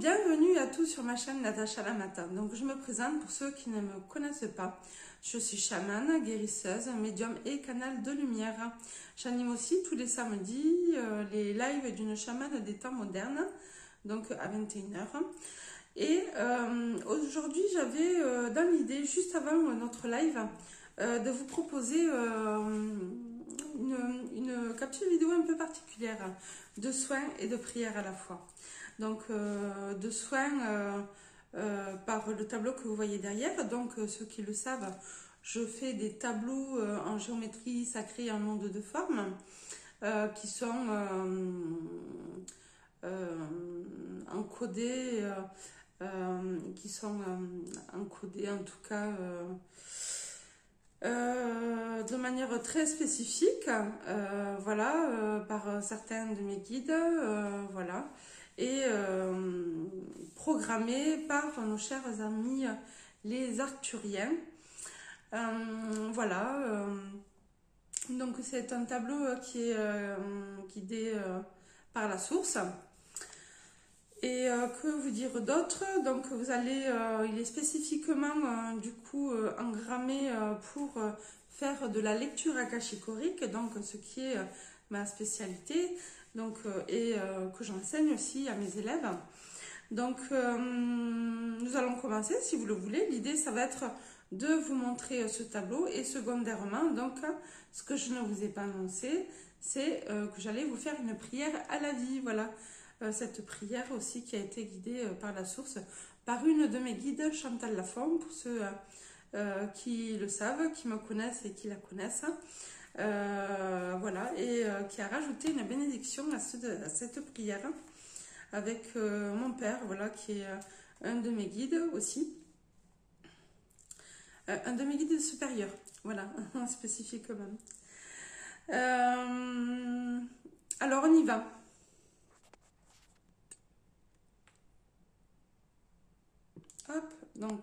bienvenue à tous sur ma chaîne Natacha Lamata. Donc je me présente pour ceux qui ne me connaissent pas. Je suis chamane, guérisseuse, médium et canal de lumière. J'anime aussi tous les samedis les lives d'une chamane des temps modernes, donc à 21 h. Et aujourd'hui j'avais dans l'idée, juste avant notre live, de vous proposer une capsule vidéo un peu particulière de soins et de prières à la fois. Donc de soins par le tableau que vous voyez derrière. Donc ceux qui le savent, je fais des tableaux en géométrie sacrée en monde de forme qui sont encodés, encodés en tout cas de manière très spécifique, voilà, par certains de mes guides, voilà, et programmé par nos chers amis les Arcturiens. Voilà, donc c'est un tableau qui est guidé par la source. Et que vous dire d'autre? Donc vous allez, il est spécifiquement du coup engrammé pour faire de la lecture akashique, donc ce qui est ma spécialité, donc et que j'enseigne aussi à mes élèves. Donc nous allons commencer si vous le voulez. L'idée ça va être de vous montrer ce tableau et secondairement, donc ce que je ne vous ai pas annoncé, c'est que j'allais vous faire une prière à la vie, voilà. Cette prière aussi qui a été guidée par la source, par une de mes guides, Chantal Lafont, pour ceux qui le savent, qui me connaissent et qui la connaissent. Voilà, et qui a rajouté une bénédiction à cette prière avec mon père, voilà, qui est un de mes guides aussi. Un de mes guides supérieurs, voilà, spécifiquement. Alors on y va. Hop, donc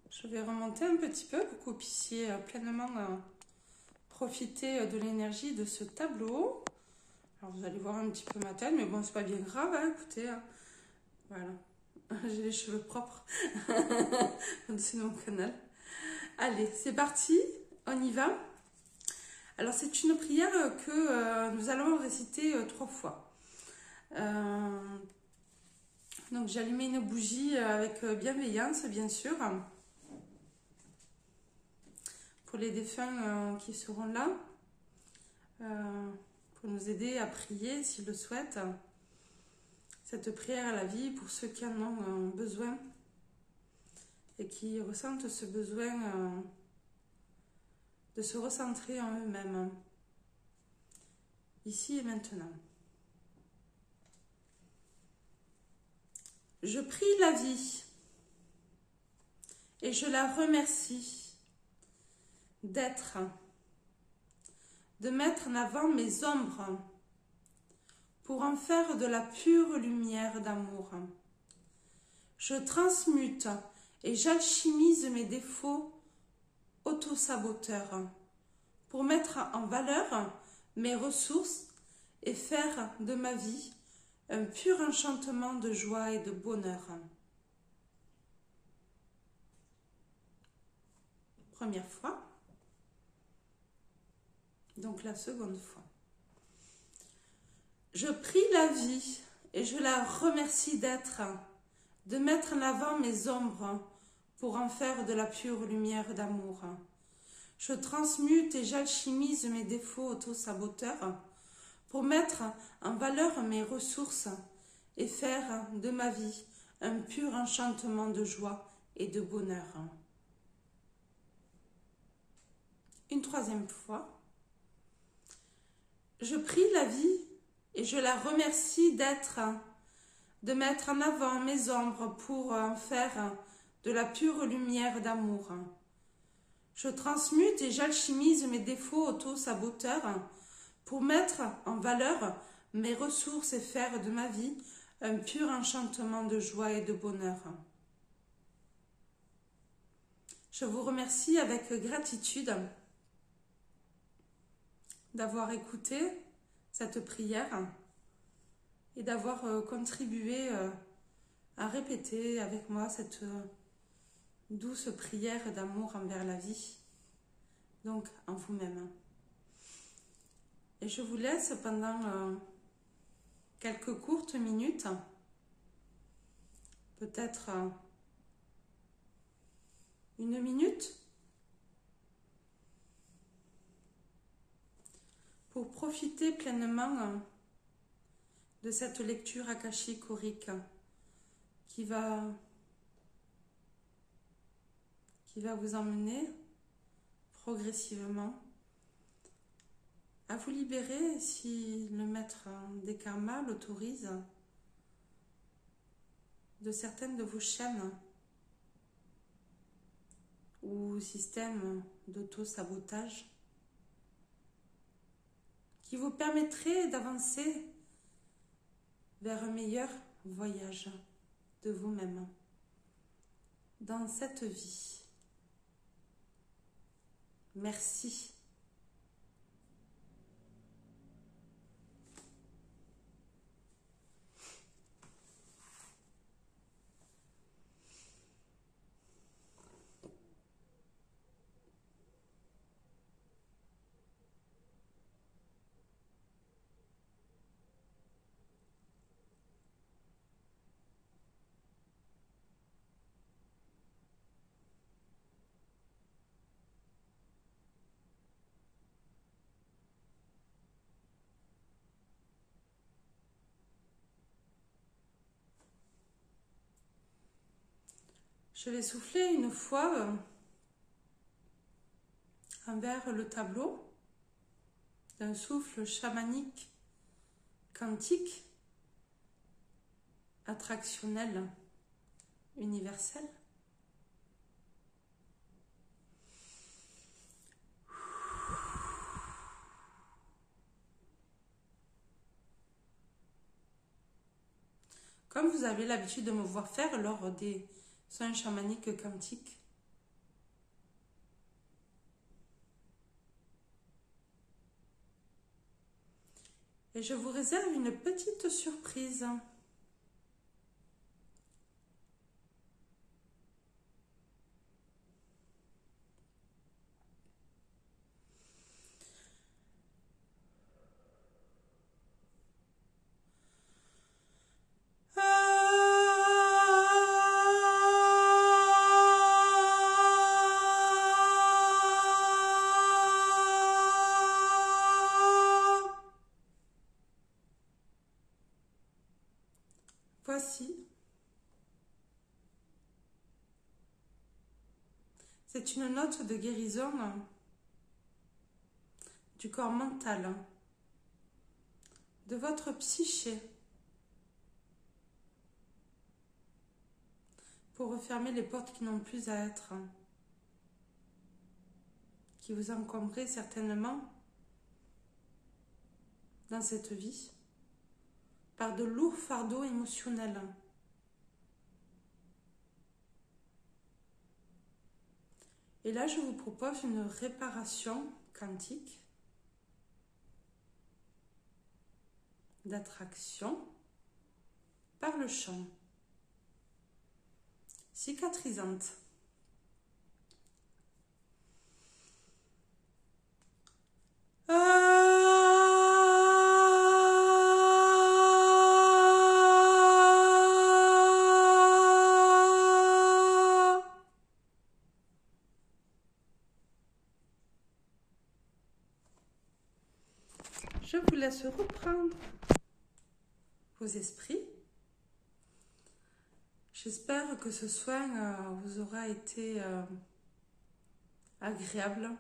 je vais remonter un petit peu pour que vous puissiez pleinement profiter de l'énergie de ce tableau. Alors vous allez voir un petit peu ma tête, mais bon, c'est pas bien grave, hein, écoutez, hein. Voilà, j'ai les cheveux propres, c'est mon canal. Allez, c'est parti, on y va. Alors c'est une prière que nous allons réciter 3 fois. Donc j'ai allumé une bougie avec bienveillance, bien sûr, pour les défunts qui seront là, pour nous aider à prier s'ils le souhaitent. Cette prière à la vie pour ceux qui en ont besoin et qui ressentent ce besoin de se recentrer en eux-mêmes, ici et maintenant. Je prie la vie et je la remercie d'être, de mettre en avant mes ombres pour en faire de la pure lumière d'amour. Je transmute et j'alchimise mes défauts autosaboteurs pour mettre en valeur mes ressources et faire de ma vie un pur enchantement de joie et de bonheur. Première fois. Donc la seconde fois. Je prie la vie et je la remercie d'être, de mettre en avant mes ombres pour en faire de la pure lumière d'amour. Je transmute et j'alchimise mes défauts autosaboteurs pour mettre en valeur mes ressources et faire de ma vie un pur enchantement de joie et de bonheur. Une troisième fois. Je prie la vie et je la remercie d'être, de mettre en avant mes ombres pour en faire de la pure lumière d'amour. Je transmute et j'alchimise mes défauts auto-saboteurs pour mettre en valeur mes ressources et faire de ma vie un pur enchantement de joie et de bonheur. Je vous remercie avec gratitude d'avoir écouté cette prière et d'avoir contribué à répéter avec moi cette douce prière d'amour envers la vie, donc en vous-même. Et je vous laisse pendant quelques courtes minutes, peut-être 1 minute, pour profiter pleinement de cette lecture akashique aurique qui va vous emmener progressivement à vous libérer, si le maître des karmas l'autorise, de certaines de vos chaînes ou systèmes d'auto-sabotage qui vous permettraient d'avancer vers un meilleur voyage de vous-même dans cette vie. Merci. Je vais souffler une fois envers le tableau d'un souffle chamanique, quantique, attractionnel, universel. Comme vous avez l'habitude de me voir faire lors des soins chamaniques quantiques. Et je vous réserve une petite surprise. Voici. C'est une note de guérison du corps mental, de votre psyché, pour refermer les portes qui n'ont plus à être, qui vous encombraient certainement dans cette vie, par de lourds fardeaux émotionnels. Et là, je vous propose une réparation quantique d'attraction par le chant, cicatrisante. Je vous laisse reprendre vos esprits. J'espère que ce soin vous aura été agréable.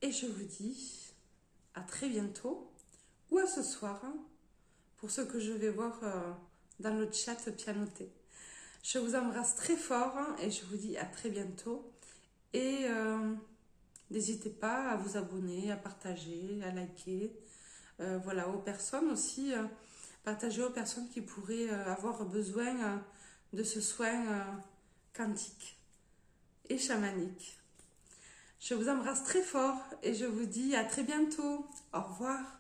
Et je vous dis à très bientôt ou à ce soir pour ce que je vais voir dans le chat pianoté. Je vous embrasse très fort et je vous dis à très bientôt. Et n'hésitez pas à vous abonner, à partager, à liker. Voilà, aux personnes aussi, partagez aux personnes qui pourraient avoir besoin de ce soin quantique et chamanique. Je vous embrasse très fort et je vous dis à très bientôt. Au revoir.